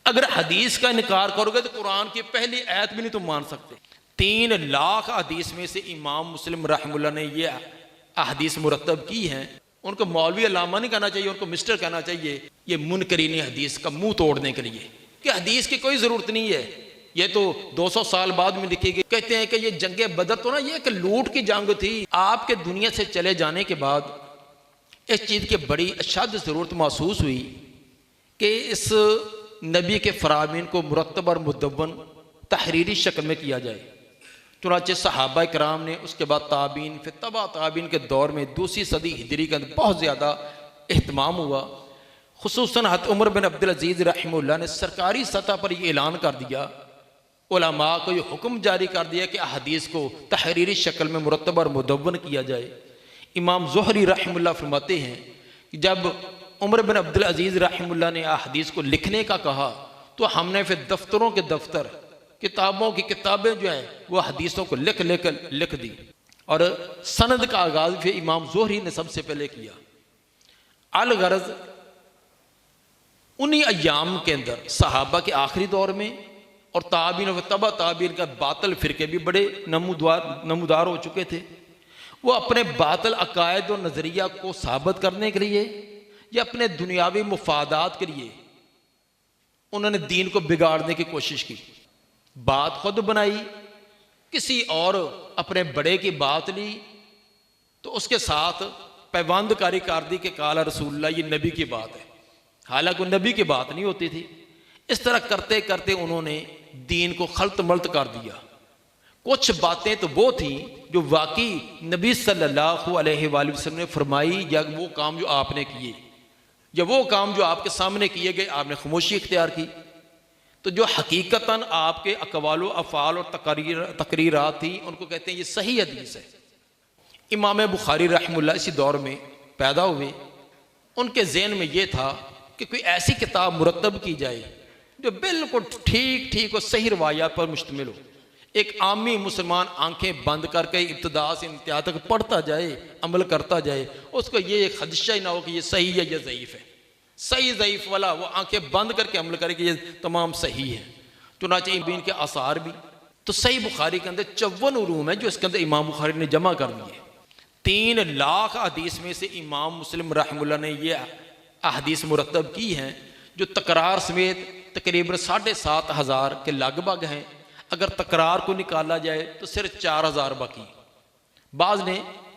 अगर हदीस का इनकार करोगे तो कुरान की पहली आयत भी नहीं तुम मान सकते। 3 लाख हदीस में से इमाम मुस्लिम रहमुल्लाह ने ये हदीस मुरतब की हैं। उनको मौलवी अल्लामा नहीं कहना चाहिए, उनको मिस्टर कहना चाहिए, ये मुनकरीन हदीस का मुंह तोड़ने के लिए कि हदीस की कोई ज़रूरत नहीं है, ये तो 200 साल बाद में लिखी गई। कहते हैं कि ये जंगे बदर तो ना ये एक लूट की जंग थी। आपके दुनिया से चले जाने के बाद इस चीज़ की बड़ी अशद ज़रूरत महसूस हुई कि इस नबी के फरामीन को मुरतब और मुदव्वन तहरीरी शक्ल में किया जाए। चुनाचे सहाबा कराम ने, उसके बाद ताबीन, फिर तबा ताबीन के दौर में दूसरी सदी हिजरी के अंदर बहुत ज़्यादा एहतमाम हुआ। खुसूसन हज़रत उमर बिन अब्दुल अज़ीज़ रहमतुल्लाह ने सरकारी सतह पर यह ऐलान कर दिया, उलमा को ये हुक्म जारी कर दिया कि हदीस को तहरीरी शक्ल में मुरतब और मुदव्वन किया जाए। इमाम ज़ुहरी रहमतुल्लाह फरमाते हैं कि जब उमर बिन अब्दुल अज़ीज़ रहमतुल्लाह ने हदीस को लिखने का कहा तो हमने फिर दफ्तरों के दफ्तर, किताबों की किताबें जो हैं वो हदीसों को लिख दी। और सनद का आगाज़ फिर इमाम ज़ुहरी ने सबसे पहले किया। अलगरज उन्हीं अय्याम के अंदर सहाबा के आखिरी दौर में और ताबीन और तबा ताबीन का बातल फ़िरके भी बड़े नमूदार हो चुके थे। वो अपने बातल अकायद और नज़रिया को साबित करने के लिए या अपने दुनियावी मुफादात के लिए उन्होंने दीन को बिगाड़ने की कोशिश की। बात खुद बनाई, किसी और अपने बड़े की बात ली तो उसके साथ पैबंदकारी कर दी कि काला रसूलुल्लाह, ये नबी की बात है, हालांकि वो नबी की बात नहीं होती थी। इस तरह करते करते उन्होंने दीन को खलत मलत कर दिया। कुछ बातें तो वो थी जो वाकई नबी सल्लल्लाहु अलैहि वसल्लम ने फरमाई, या वो काम जो आपने किए या वो काम जो आपके सामने किए गए आपने खामोशी इख्तियार की। तो जो हकीकतन आपके अकवालो अफ़ाल और तकरीरात थी उनको कहते हैं ये सही हदीस है। इमाम बुखारी रहमतुल्लाह इसी दौर में पैदा हुए। उनके ज़हन में ये था कि कोई ऐसी किताब मुरतब की जाए जो बिल्कुल ठीक और सही रवायात पर मुश्तमिल हो। एक आमी मुसलमान आंखें बंद करके इब्तिदा से इंतहा तक पढ़ता जाए, अमल करता जाए, उसको ये एक खदशा ही ना हो कि ये सही है या ज़ईफ़ है। सही ज़ईफ़ वाला वो आंखें बंद करके अमल करे कि ये तमाम सही है। चुनांचे इन के आसार भी तो सही बुखारी के अंदर 54 उलूम है जो इसके अंदर इमाम बुखारी ने जमा कर दिए। 3 लाख हदीस में से इमाम मुस्लिम रहमतुल्लाह ने ये हदीस मुरतब की हैं जो तकरार समेत तकरीबन 7,500 के लगभग हैं। अगर तकरार को निकाला जाए तो सिर्फ 4,000 बाकी। बाज़ ने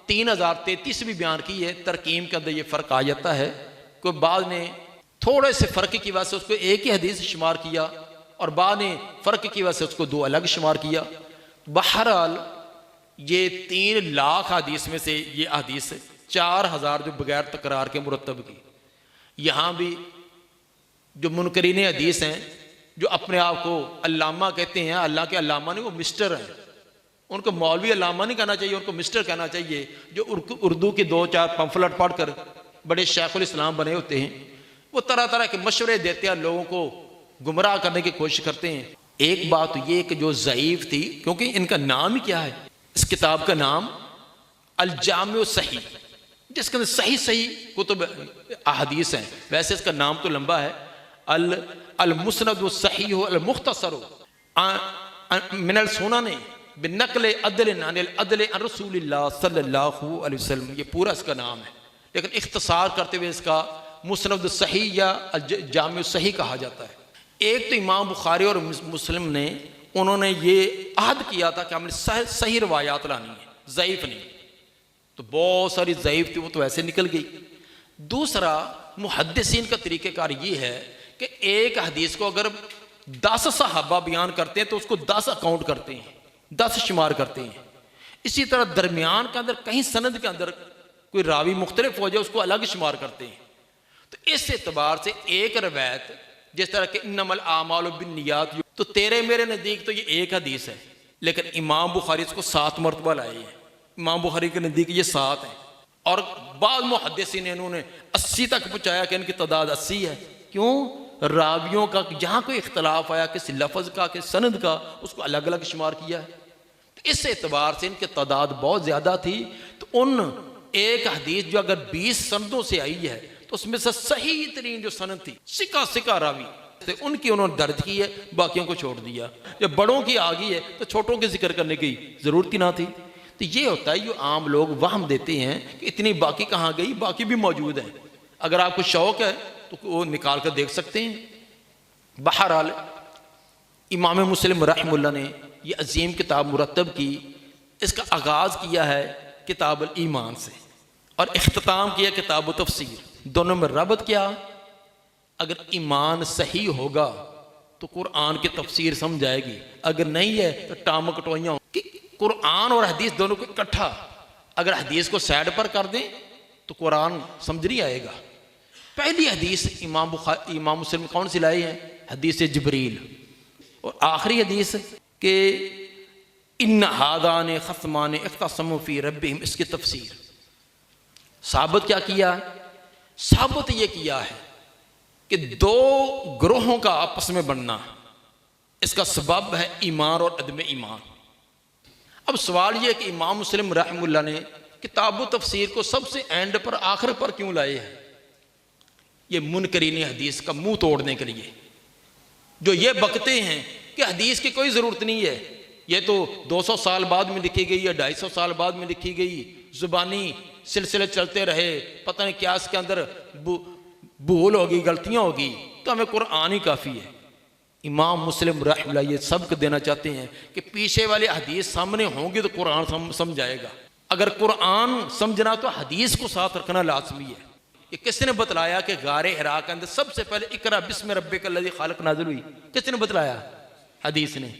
3,033 भी बयान की है। तरकीम के अंदर ये फ़र्क आ जाता है। कोई बाज़ ने थोड़े से फ़र्क की वजह से उसको एक ही हदीस शुमार किया और बाद ने फ़र्क की वजह से उसको 2 अलग शुमार किया। बहरहाल ये 3 लाख हदीस में से ये हदीस 4,000 जो बगैर तकरार के मुरतब की। यहाँ भी जो मुनकरीन हदीस हैं जो अपने आप को अल्लामा कहते हैं, अल्लाह के अल्लामा नहीं, वो मिस्टर हैं। उनको मौलवी अल्लामा नहीं कहना चाहिए, उनको मिस्टर कहना चाहिए। जो उर्दू के 2-4 पंफलेट पढ़कर बड़े शेखुल इस्लाम बने होते हैं, वो तरह तरह के मशवरे देते हैं, लोगों को गुमराह करने की कोशिश करते हैं। एक बात तो ये कि जो ज़ईफ़ थी, क्योंकि इनका नाम ही क्या है, इस किताब का नाम अल जामिउ सही, जिसके अंदर सही सही कुतुब अहदीस हैं। वैसे इसका नाम तो लंबा है, अल मुस्नद सही हो अल मुख्तसर मिनल सुनन बिनक़ल अदल अनिल अदल अन रसूलिल्लाह सल्लल्लाहु अलैहि वसल्लम, ये पूरा इसका नाम है। लेकिन इख्तिसार करते हुए इसका मुस्नद सही या जामिउ सही कहा जाता है। एक तो इमाम बुखारी और मुस्लिम ने उन्होंने ये अहद किया था कि हमने सही रवायात लानी है, ज़ईफ़ नहीं। तो बहुत सारी ज़ईफ़ थी, वो तो ऐसे निकल गई। दूसरा, मुहद्दिसीन का तरीक़ेकार ये है कि एक हदीस को अगर 10 सहाबा बयान करते हैं तो उसको 10 अकाउंट करते हैं, 10 शुमार करते हैं। इसी तरह दरमियान के अंदर कहीं सनद के अंदर कोई रावी मुख्तलिफ हो जाए उसको अलग शुमार करते हैं। तो इस एतबार से एक रवायत जिस तरह के इन्नमल आमालु बिन्नियात, तो तेरे मेरे नज़दीक तो ये एक हदीस है, लेकिन इमाम बुखारी इसको 7 मरतबा लाए हैं। इमाम बुखारी के नज़दीक ये 7 है और बाद मुहद्दिसीन ने इन्होंने 80 तक पहुँचाया कि इनकी तादाद 80 है। क्यों? रावियों का जहाँ कोई इख्तलाफ आया, किसी लफ्ज़ का, किसी सनद का, उसको अलग अलग शुमार किया है। तो इस एतबार से इनकी तादाद बहुत ज़्यादा थी। तो उन एक हदीस जो अगर 20 सनदों से आई है तो उसमें से सही तरीन जो सनद थी, सिका रावी तो उनकी उन्होंने दर्ज की है, बाकियों को छोड़ दिया। जब बड़ों की आ गई है तो छोटों के जिक्र करने की ज़रूरत ही ना थी। तो ये होता है, जो आम लोग वहम देते हैं कि इतनी बाकी कहाँ गई, बाकी भी मौजूद है। अगर आपको शौक़ है तो वो निकाल कर देख सकते हैं। बहरहाल इमाम मुस्लिम रहमतुल्लाह ने ये अजीम किताब मुरतब की। इसका आगाज़ किया है किताब अल ईमान से और इख्तिताम किया किताब तफसीर। दोनों में रबत क्या? अगर ईमान सही होगा तो कुरान की तफसीर समझ आएगी, अगर नहीं है तो टाम कटोइयाँ। कि कुरान और हदीस दोनों को इकट्ठा, अगर हदीस को साइड पर कर दें तो कुरान समझ नहीं आएगा। पहली हदीस इमाम मुस्लिम कौन सी लाई है? हदीस जिब्रील। और आखिरी हदीस के इन्न हादान खस्मान इख्तसमू फी रब्बिहिम, इसकी तफसीर। साबित क्या किया? साबित ये किया है कि दो ग्रोहों का आपस में बनना, इसका सबब है ईमान और अदम ईमान। अब सवाल यह कि इमाम मुस्लिम रहमतुल्लाह ने किताब तफसीर को सबसे एंड पर, आखिर पर क्यों लाए हैं? ये मुनकरीन हदीस का मुंह तोड़ने के लिए, जो ये बकते हैं कि हदीस की कोई ज़रूरत नहीं है, ये तो 200 साल बाद में लिखी गई या 250 साल बाद में लिखी गई, ज़ुबानी सिलसिले चलते रहे, पता नहीं क्या इसके अंदर भूल होगी, गलतियाँ होगी, तो हमें कुरान ही काफ़ी है। इमाम मुस्लिम रहमतुल्लाह ये सबक देना चाहते हैं कि पीछे वाले हदीस सामने होंगे तो कुरान समझ आएगा। अगर कुरान समझना तो हदीस को साथ रखना लाजमी है। ये किसने बतलाया कि गारे हिरा के अंदर सबसे पहले इकरा बिस्म रब्बिकल्लज़ी खलक़ नाज़िल हुई? किसने बतलाया? हदीस ने।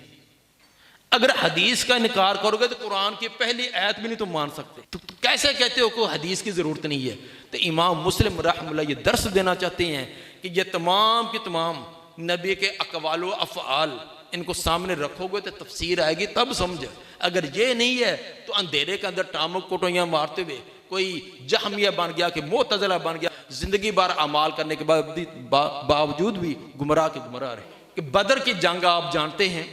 अगर हदीस का इनकार करोगे तो कुरान की पहली आयत भी नहीं तुम मान सकते। तो कैसे कहते हो कि हदीस की ज़रूरत नहीं है? तो इमाम मुस्लिम रहमतुल्लाह ये दर्स देना चाहते हैं कि ये तमाम की तमाम नबी के अक़वाल व अफ़आल, इनको सामने रखोगे तो तफसीर आएगी, तब समझ। अगर ये नहीं है तो अंधेरे के अंदर टामक कोटोइयाँ मारते हुए कोई जहमिया बन गया कि मोतज़िला बन गया, जिंदगी भर अमाल करने के बावजूद भी गुमराह के गुमराह रहे। कि बदर की जंग आप जानते हैं,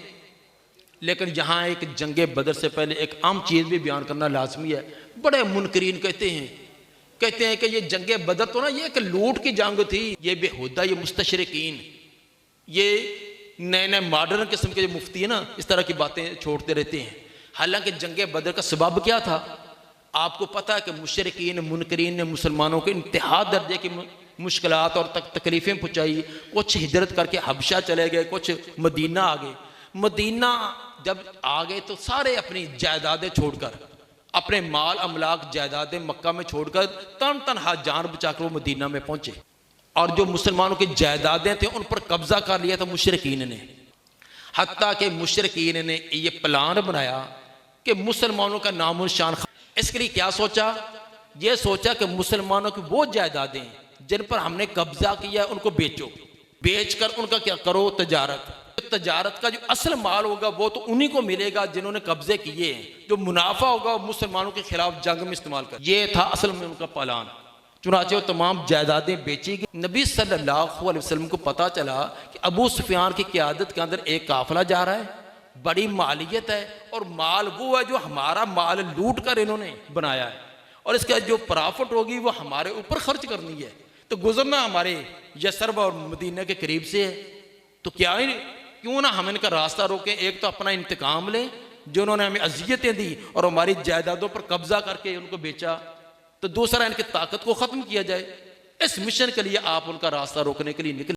लेकिन यहाँ एक जंगे बदर से पहले एक आम चीज़ भी बयान करना लाजमी है। बड़े मुनकरीन कहते हैं कि ये जंगे बदर तो ना, ये एक लूट की जंग थी। ये बेहुदा, ये मुस्तशरिकीन, ये नए नए मॉडर्न किस्म के जो मुफ्ती है ना, इस तरह की बातें छोड़ते रहते हैं। हालांकि जंगे बदर का सबब क्या था? आपको पता है कि मुशरिकीन मुनकरीन ने मुसलमानों को इंतहा दर्जे की मुश्किलात और तकलीफ़ें पहुँचाई। कुछ हिजरत करके हबशा चले गए, कुछ मदीना आ गए। मदीना जब आ गए तो सारे अपनी जायदादें छोड़कर, अपने माल अमलाक जायदादें मक्का में छोड़कर तन तनहा जान बचाकर वो मदीना में पहुँचे। और जो मुसलमानों की जायदादें थे उन पर कब्जा कर लिया था मुशरिकीन ने। हत्ता कि मुशरिकीन ने ये प्लान बनाया कि मुसलमानों का नामो निशान। इसके लिए क्या सोचा? ये सोचा कि मुसलमानों की वो जायदादें जिन पर हमने कब्जा किया उनको बेचो, बेचकर उनका क्या करो? तजारत का जो असल माल होगा वो तो उन्हीं को मिलेगा जिन्होंने कब्जे किए हैं। जो मुनाफा होगा वो मुसलमानों के खिलाफ जंग में इस्तेमाल कर। ये था असल में उनका प्लान। चुनाचे वो तमाम जायदादें बेची गई। नबी सल्लल्लाहु अलैहि वसल्लम को पता चला कि अबू सुफियान की क़यादत के अंदर एक काफिला जा रहा है, बड़ी मालियत है, और माल वो है जो हमारा माल लूट कर इन्होंने बनाया है, और इसका जो प्रॉफिट होगी वो हमारे ऊपर खर्च करनी है। तो गुजरना हमारे यसरब और मदीना के करीब से है, तो क्यों ना हम इनका रास्ता रोकें। एक तो अपना इंतकाम लें, जो उन्होंने हमें अजियतें दी और हमारी जायदादों पर कब्जा करके उनको बेचा, तो दूसरा इनकी ताकत को ख़त्म किया जाए। इस मिशन के लिए आप उनका रास्ता रोकने के लिए निकले।